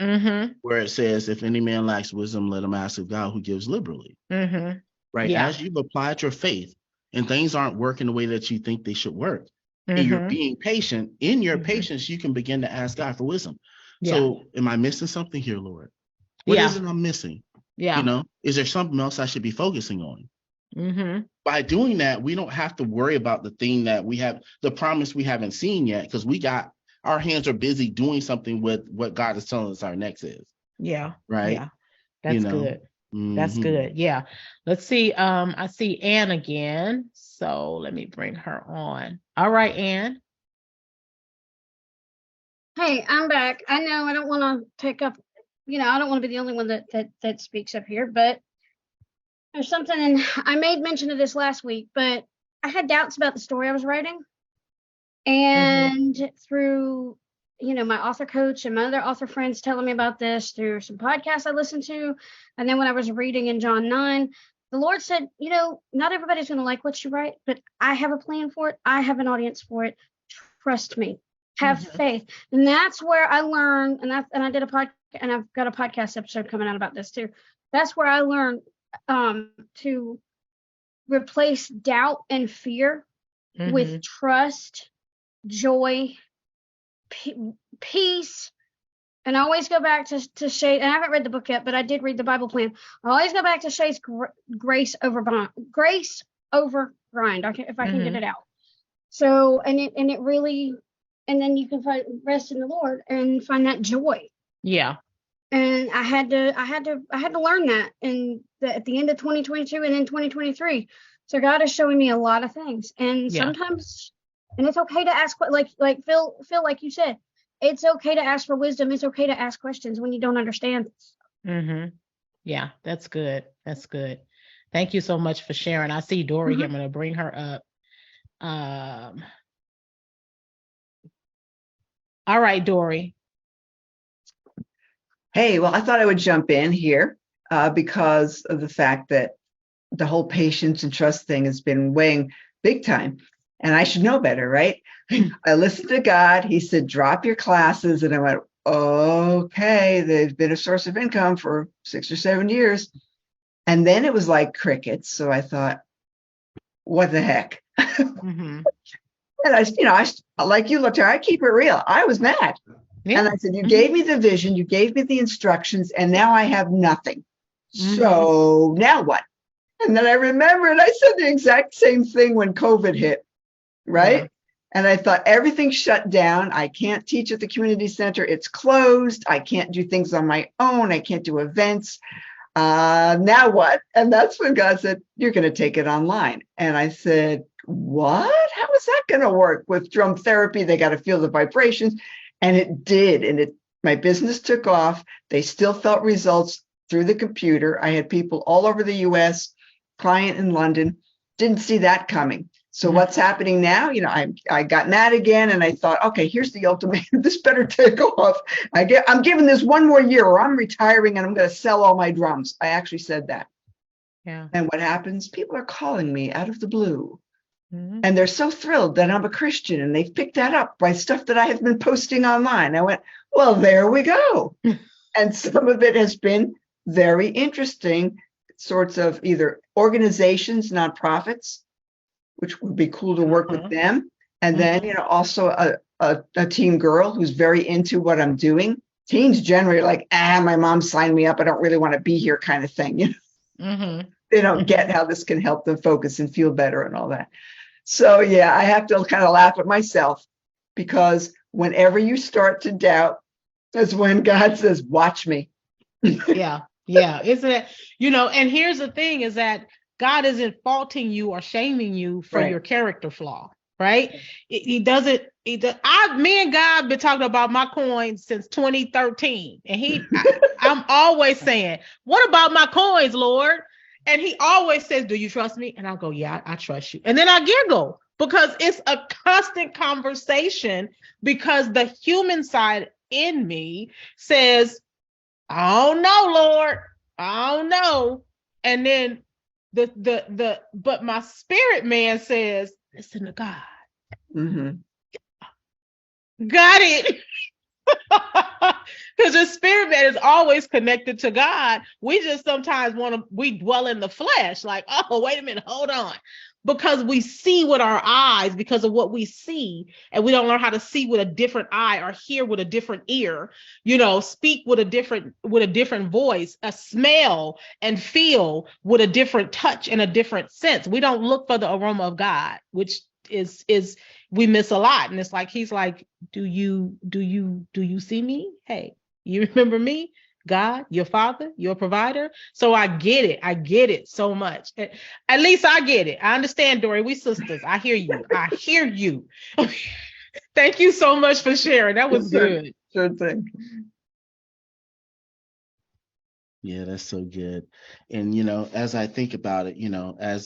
where it says, if any man lacks wisdom, let him ask of God, who gives liberally. Right? Yeah. As you've applied your faith and things aren't working the way that you think they should work, and you're being patient, in your patience, you can begin to ask God for wisdom. Yeah. So am I missing something here, Lord? What is it I'm missing? Yeah. You know, is there something else I should be focusing on? By doing that, we don't have to worry about the thing that we have, the promise we haven't seen yet, because our hands are busy doing something with what God is telling us our next is. Yeah. Right. Yeah. That's good. That's good. Yeah. Let's see. I see Ann again. So let me bring her on. All right, Ann. Hey, I'm back. I know I don't want to take up, I don't want to be the only one that speaks up here, but there's something, and I made mention of this last week, but I had doubts about the story I was writing. And through, my author coach and my other author friends telling me about this, through some podcasts I listened to, and then when I was reading in John 9, the Lord said, not everybody's going to like what you write, but I have a plan for it. I have an audience for it. Trust me. Have faith. And that's where I learned, and I did a podcast, and I've got a podcast episode coming out about this too. That's where I learned to replace doubt and fear with trust, joy, peace. And I always go back to Shay, and I haven't read the book yet, but I did read the Bible plan. I always go back to Shay's grace over grind, if I can get it out. So, and it really, and then you can find rest in the Lord and find that joy. Yeah. And I had to learn that at the end of 2022 and in 2023. So God is showing me a lot of things, and sometimes, and it's okay to ask, like Phil, like you said, it's okay to ask for wisdom. It's okay to ask questions when you don't understand. Yeah, that's good. That's good. Thank you so much for sharing. I see Dory here. I'm going to bring her up. All right, Dory. Hey, well, I thought I would jump in here because of the fact that the whole patience and trust thing has been weighing big time. And I should know better, right? I listened to God. He said, drop your classes. And I went, okay, they've been a source of income for 6 or 7 years. And then it was like crickets. So I thought, what the heck? And I like you, Latara, I keep it real. I was mad. Yeah. And I said, you gave me the vision, you gave me the instructions, and now I have nothing. So now what? And then I remembered I said the exact same thing when COVID hit, right? Yeah. And I thought everything's shut down. I can't teach at the community center. It's closed. I can't do things on my own. I can't do events. Now what? And that's when God said, you're going to take it online. And I said, what? How is that going to work? With drum therapy, they got to feel the vibrations. And it did. And my business took off. They still felt results through the computer. I had people all over the US, client in London, didn't see that coming. So what's happening now? I got mad again, and I thought, okay, here's the ultimatum. This better take off. I'm giving this 1 more year, or I'm retiring, and I'm going to sell all my drums. I actually said that. Yeah. And what happens? People are calling me out of the blue. And they're so thrilled that I'm a Christian, and they've picked that up by stuff that I have been posting online. I went, well, there we go. And some of it has been very interesting, sorts of either organizations, nonprofits, which would be cool to work with them. And then, also a teen girl who's very into what I'm doing. Teens generally like, my mom signed me up. I don't really want to be here kind of thing. They don't get how this can help them focus and feel better and all that. So, yeah, I have to kind of laugh at myself, because whenever you start to doubt, that's when God says, watch me. Yeah. Isn't it? And here's the thing is that God isn't faulting you or shaming you for your character flaw, right? He doesn't. Me and God been talking about my coins since 2013, and I'm always saying, "What about my coins, Lord?" And he always says, do you trust me? And I'll go, yeah, I trust you. And then I giggle because it's a constant conversation, because the human side in me says, I don't know, Lord. I don't know. And then but my spirit man says, listen to God. Mm-hmm. Got it. Because the spirit man is always connected to God. We just sometimes we dwell in the flesh, like, oh, wait a minute, hold on. Because we see with our eyes, because of what we see, and we don't learn how to see with a different eye or hear with a different ear, speak with a different voice, a smell and feel with a different touch and a different sense. We don't look for the aroma of God, which is we miss a lot. And it's like, he's like, do you see me? Hey, you remember me? God, your father, your provider. So I get it so much. At least I get it. I understand, Dory. We sisters. I hear you. Thank you so much for sharing. That was good. Sure thing. Yeah, that's so good. And as I think about it,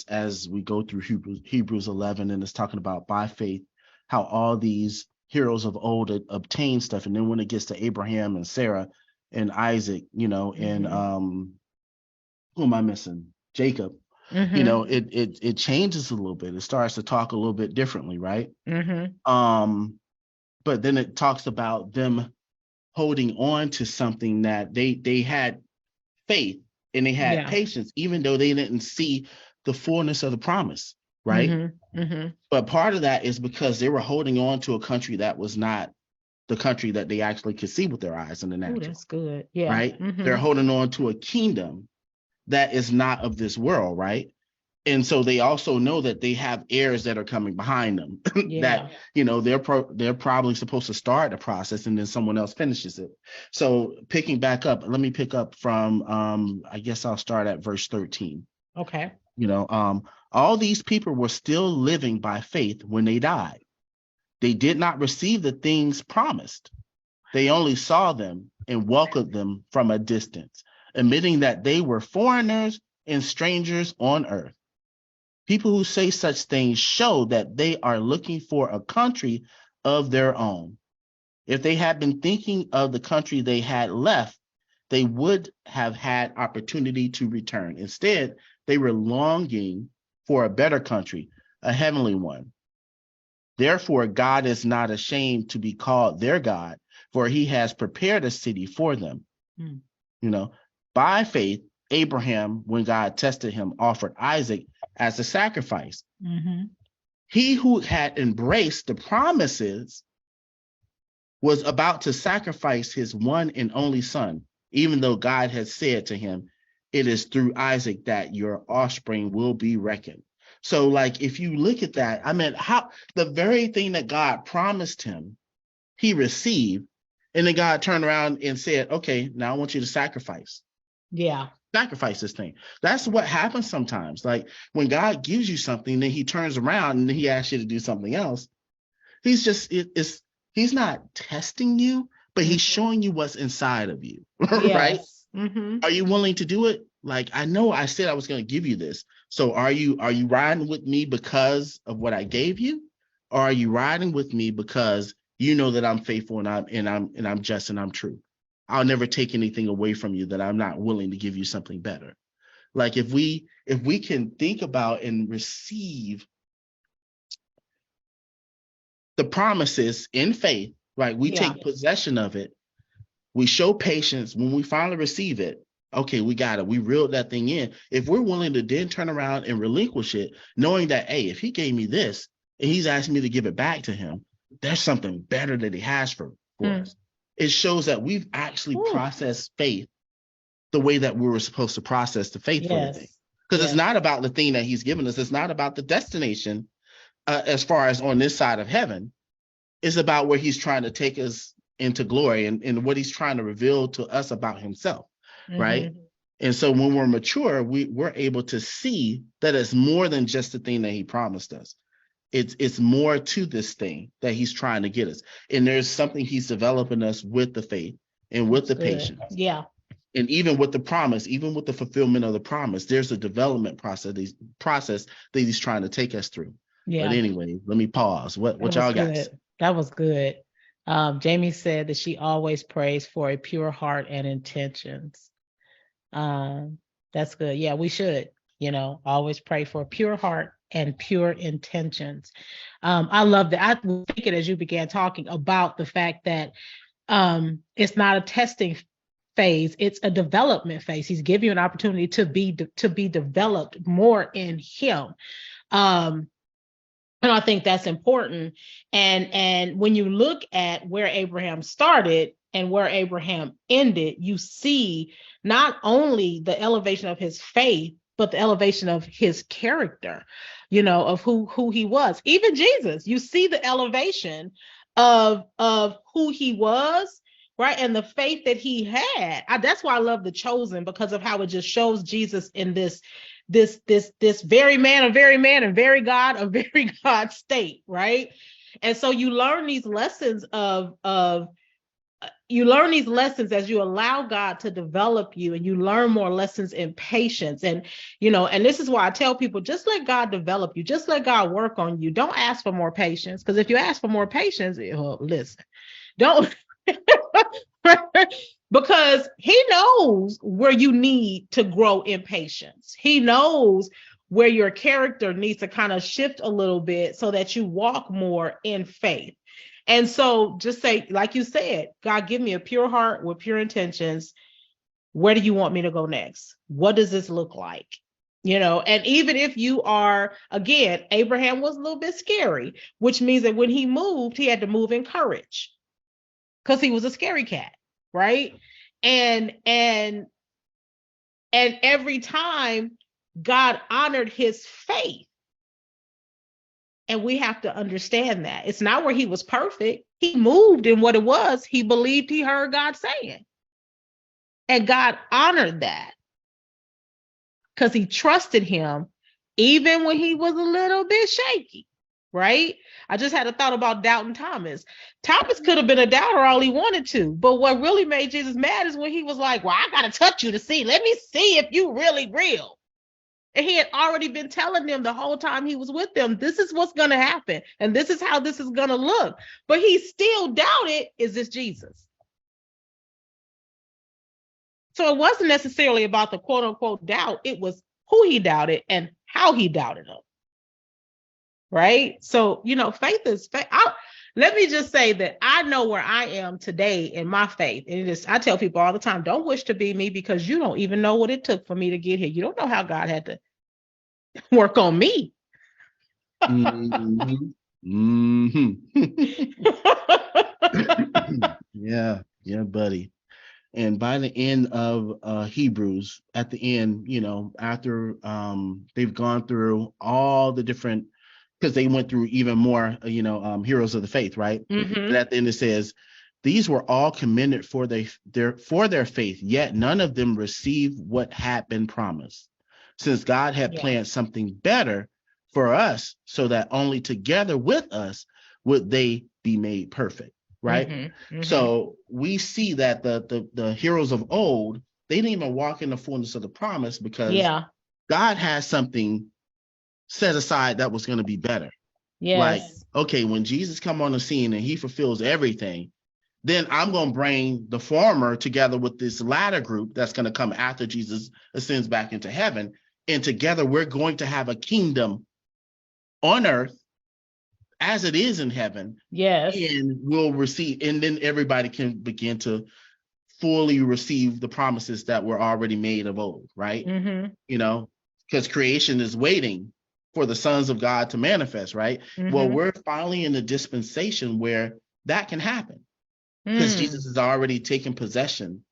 as we go through Hebrews 11, and it's talking about by faith, how all these heroes of old obtained stuff, and then when it gets to Abraham and Sarah and Isaac, and who am I missing? Jacob. It changes a little bit. It starts to talk a little bit differently, right? But then it talks about them holding on to something that they had faith and they had patience, even though they didn't see the fullness of the promise, right? But part of that is because they were holding on to a country that was not the country that they actually could see with their eyes in the natural. Oh, that's good. Yeah. Right? They're holding on to a kingdom that is not of this world, right? And so they also know that they have heirs that are coming behind them. That they're probably supposed to start the process and then someone else finishes it. So picking back up, let me pick up from I guess I'll start at verse 13. Okay. All these people were still living by faith when they died. They did not receive the things promised. They only saw them and welcomed them from a distance, admitting that they were foreigners and strangers on earth. People who say such things show that they are looking for a country of their own. If they had been thinking of the country they had left, they would have had opportunity to return. Instead, they were longing for a better country, a heavenly one. Therefore, God is not ashamed to be called their God, for he has prepared a city for them. By faith, Abraham, when God tested him, offered Isaac as a sacrifice. He who had embraced the promises was about to sacrifice his one and only son, even though God had said to him, it is through Isaac that your offspring will be reckoned. So like, if you look at that, I mean, how the very thing that God promised him, he received, and then God turned around and said, okay, now I want you to sacrifice. Yeah. Sacrifice this thing. That's what happens sometimes. Like when God gives you something, then he turns around and he asks you to do something else. He's just, he's not testing you, but he's showing you what's inside of you, right? Are you willing to do it? Like, I know I said I was going to give you this. So are you riding with me because of what I gave you? Or are you riding with me because you know that I'm faithful and I'm just and I'm true? I'll never take anything away from you that I'm not willing to give you something better. Like if we can think about and receive the promises in faith, right? We take possession of it. We show patience. When we finally receive it, okay, we got it. We reeled that thing in. If we're willing to then turn around and relinquish it, knowing that, hey, if he gave me this and he's asking me to give it back to him, there's something better that he has for us. It shows that we've actually processed faith the way that we were supposed to process the faith for the thing. Because it's not about the thing that he's given us. It's not about the destination as far as on this side of heaven. It's about where he's trying to take us into glory and what he's trying to reveal to us about himself, right? And so when we're mature, we're able to see that it's more than just the thing that he promised us. It's more to this thing that he's trying to get us. And there's something he's developing us with the faith and with the patience. Yeah. And even with the promise, even with the fulfillment of the promise, there's a development process that he's trying to take us through. Yeah. But anyway, let me pause. What y'all got? That was good. Jamie said that she always prays for a pure heart and intentions. That's good. Yeah, we should, always pray for a pure heart and pure intentions. I love that. I was thinking as you began talking about the fact that it's not a testing phase, it's a development phase. He's giving you an opportunity to be developed more in him. And I think that's important. And when you look at where Abraham started and where Abraham ended, you see not only the elevation of his faith, but the elevation of his character, of who he was. Even Jesus, you see the elevation of who he was, right? And the faith that he had. That's why I love The Chosen, because of how it just shows Jesus in this very man, a very man, and very God, a very God state, right? And so you learn these lessons you learn these lessons as you allow God to develop you, and you learn more lessons in patience. And, and this is why I tell people, just let God develop you. Just let God work on you. Don't ask for more patience, because if you ask for more patience, listen, don't, because he knows where you need to grow in patience. He knows where your character needs to kind of shift a little bit so that you walk more in faith. And so just say, like you said, God, give me a pure heart with pure intentions. Where do you want me to go next? What does this look like? And even if you are, again, Abraham was a little bit scary, which means that when he moved, he had to move in courage because he was a scary cat, right? And every time God honored his faith. And we have to understand that it's not where he was perfect. He moved in what it was. He believed he heard God saying. And God honored that because he trusted him even when he was a little bit shaky, right? I just had a thought about doubting Thomas. Thomas could have been a doubter all he wanted to. But what really made Jesus mad is when he was like, well, I got to touch you to see. Let me see if you really real. And he had already been telling them the whole time he was with them, this is what's going to happen. And this is how this is going to look. But he still doubted, is this Jesus? So it wasn't necessarily about the quote unquote doubt. It was who he doubted and how he doubted him. Right? So, faith is faith. Let me just say that I know where I am today in my faith. And I tell people all the time, don't wish to be me, because you don't even know what it took for me to get here. You don't know how God had to work on me. Mm-hmm. Yeah, buddy. And by the end of Hebrews, at the end, after they've gone through all the different, because they went through even more, heroes of the faith, right? Mm-hmm. And at the end it says, these were all commended for their faith, yet none of them received what had been promised, since God had planned something better for us, so that only together with us would they be made perfect, right? Mm-hmm. Mm-hmm. So we see that the heroes of old, they didn't even walk in the fullness of the promise, because God has something set aside that was going to be better. Yes. Like, okay, when Jesus come on the scene and he fulfills everything, then I'm going to bring the former together with this latter group that's going to come after Jesus ascends back into heaven. And together we're going to have a kingdom on earth as it is in heaven. Yes. And we'll receive, and then everybody can begin to fully receive the promises that were already made of old, right? Mm-hmm. Because creation is waiting for the sons of God to manifest, right? Mm-hmm. Well, we're finally in the dispensation where that can happen, because Jesus has already taken possession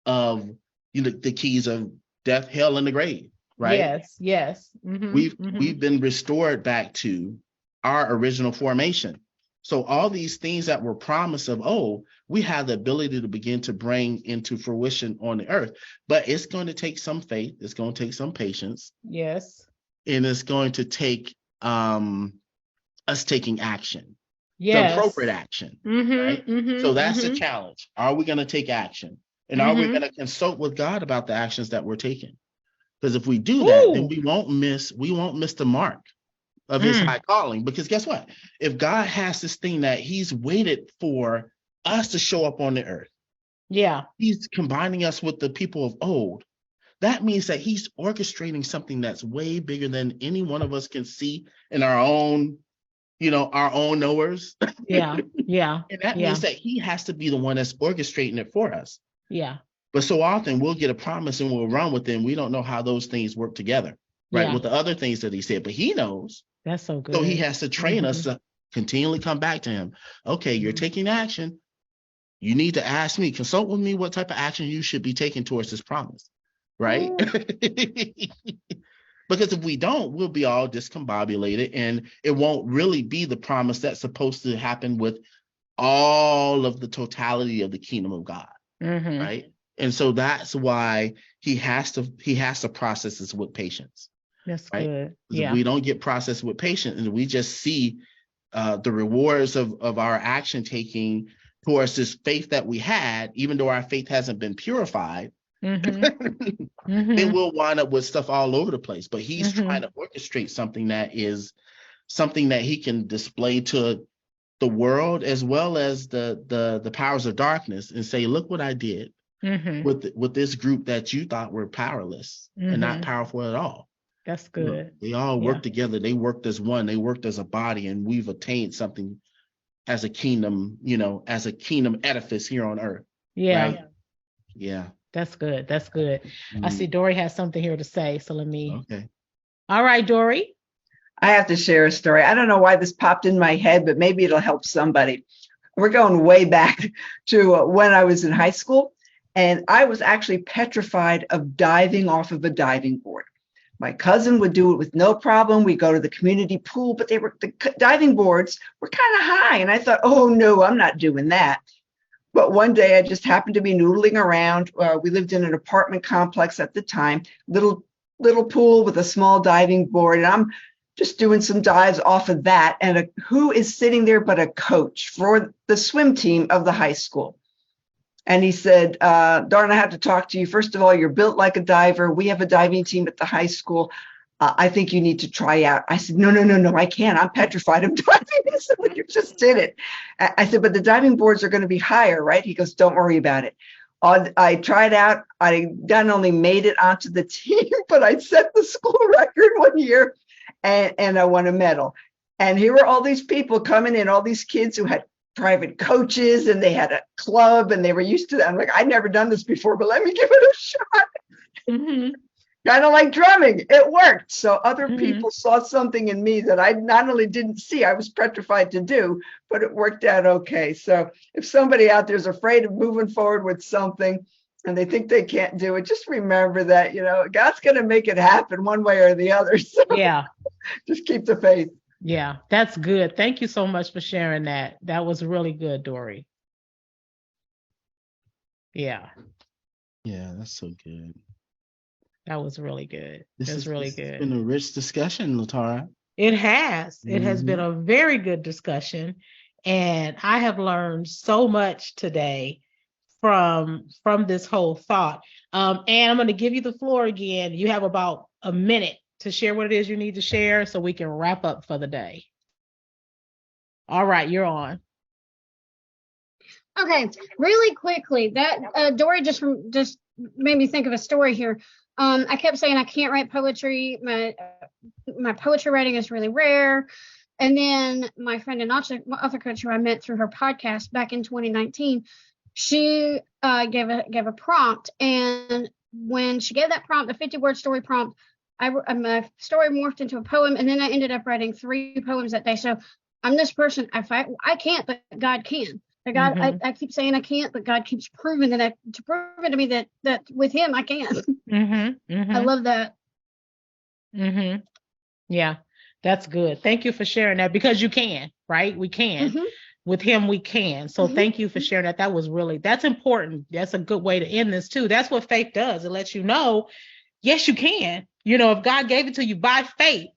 of the keys of death, hell, and the grave, right? Yes. Mm-hmm. We've been restored back to our original formation. So all these things that were promised of old, we have the ability to begin to bring into fruition on the earth. But it's going to take some faith. It's going to take some patience. Yes. And it's going to take us taking action. Yes. The appropriate action. Mm-hmm. Right? Mm-hmm. So that's the challenge. Are we going to take action? And are we going to consult with God about the actions that we're taking? Because if we do that, then we won't miss the mark of his high calling. Because guess what? If God has this thing that he's waited for us to show up on the earth, he's combining us with the people of old. That means that he's orchestrating something that's way bigger than any one of us can see in our own, our own knowers. And that means that he has to be the one that's orchestrating it for us. But so often we'll get a promise and we'll run with it, and we don't know how those things work together, right? With the other things that he said, but he knows. That's so good. So he has to train us to continually come back to him. Okay, you're taking action. You need to ask me, consult with me what type of action you should be taking towards this promise, right? Because if we don't, we'll be all discombobulated, and it won't really be the promise that's supposed to happen with all of the totality of the kingdom of God, right? And so that's why he has to process this with patience. That's right? good. If we don't get processed with patience, and we just see the rewards of our action taking towards this faith that we had, even though our faith hasn't been purified, then we'll wind up with stuff all over the place. But he's trying to orchestrate something that he can display to the world as well as the powers of darkness, and say, look what I did with this group that you thought were powerless and not powerful at all. That's good. They all work together. They worked as one. They worked as a body, and we've attained something as a kingdom, as a kingdom edifice here on earth. Right? Yeah. That's good. That's good. I see Dory has something here to say, so let me. Okay. All right, Dory. I have to share a story. I don't know why this popped in my head, but maybe it'll help somebody. We're going way back to when I was in high school, and I was actually petrified of diving off of a diving board. My cousin would do it with no problem. We go to the community pool, but the diving boards were kind of high. And I thought, oh no, I'm not doing that. But one day I just happened to be noodling around. We lived in an apartment complex at the time, little pool with a small diving board. And I'm just doing some dives off of that. And who is sitting there but a coach for the swim team of the high school? And he said, Darn, I have to talk to you. First of all, you're built like a diver. We have a diving team at the high school. I think you need to try out. I said, no, I can't. I'm petrified of diving. He said, well, you just did it. I said, but the diving boards are going to be higher, right? He goes, don't worry about it. I tried out. I not only made it onto the team, but I set the school record one year, and I won a medal. And here were all these people coming in, all these kids who had private coaches, and they had a club, and they were used to that. I'm like, I'd never done this before, but let me give it a shot. Kind of like drumming. It worked. So other people saw something in me that I not only didn't see, I was petrified to do, but it worked out okay. So if somebody out there is afraid of moving forward with something and they think they can't do it, just remember that, God's going to make it happen one way or the other. So just keep the faith. Yeah, that's good. Thank you so much for sharing that. That was really good, Dory. Yeah. Yeah, that's so good. That was really good. That's really good. It's been a rich discussion, LaTara. It has. It has been a very good discussion. And I have learned so much today from this whole thought. And I'm going to give you the floor again. You have about a minute to share what it is you need to share so we can wrap up for the day. All right, you're on. Okay, really quickly, that Dory just made me think of a story here. I kept saying I can't write poetry. My poetry writing is really rare. And then my friend and author coach who I met through her podcast back in 2019, she gave a prompt. And when she gave that prompt, the 50-word story prompt, my story morphed into a poem, and then I ended up writing 3 poems that day. So I'm this person. I can't, but God can. God, I keep saying I can't, but God keeps proving to me that with Him I can. I love that. Yeah, that's good. Thank you for sharing that, because you can, right? We can. With Him we can. So thank you for sharing that. That's important. That's a good way to end this too. That's what faith does. It lets you know, yes, you can. If God gave it to you by faith,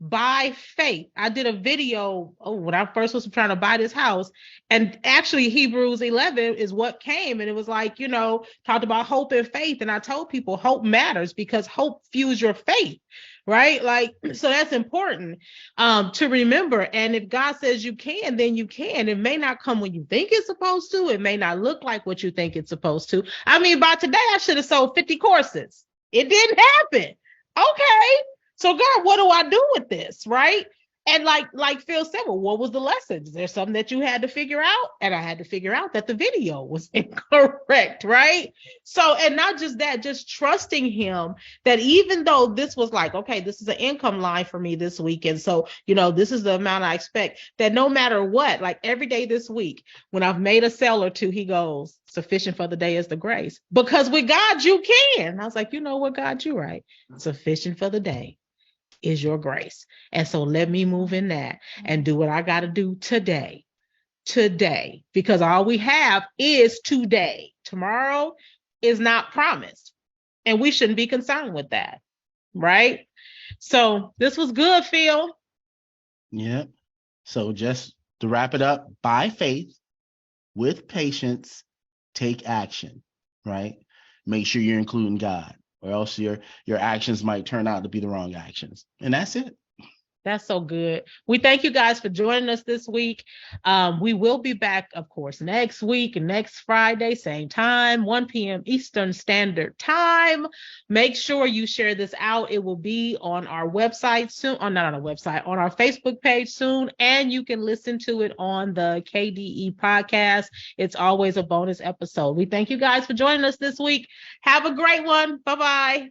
by faith. I did a video when I first was trying to buy this house, and actually Hebrews 11 is what came, and it was like, talked about hope and faith, and I told people hope matters because hope fuels your faith, right? Like, so that's important to remember. And if God says you can, then you can. It may not come when you think it's supposed to. It may not look like what you think it's supposed to. I mean, by today I should have sold 50 courses. It didn't happen. Okay. So God, what do I do with this? Right. And like Phil said, well, what was the lesson? Is there something that you had to figure out? And I had to figure out that the video was incorrect, right? So, and not just that, just trusting him that even though this was like, okay, this is an income line for me this week. And so, this is the amount I expect, that no matter what, like every day this week, when I've made a sale or two, he goes, sufficient for the day is the grace. Because with God, you can. I was like, you know what, God, you're right. Sufficient for the day is your grace. And so let me move in that and do what I got to do today, because all we have is today. Tomorrow is not promised, and we shouldn't be concerned with that. Right. So this was good, Phil. Yeah. So just to wrap it up, by faith, with patience, take action, right? Make sure you're including God, or else your actions might turn out to be the wrong actions. And that's it. That's so good. We thank you guys for joining us this week. We will be back, of course, next week, next Friday, same time, 1 p.m. Eastern Standard Time. Make sure you share this out. It will be on our website soon, not on our website, on our Facebook page soon, and you can listen to it on the KDE podcast. It's always a bonus episode. We thank you guys for joining us this week. Have a great one. Bye-bye.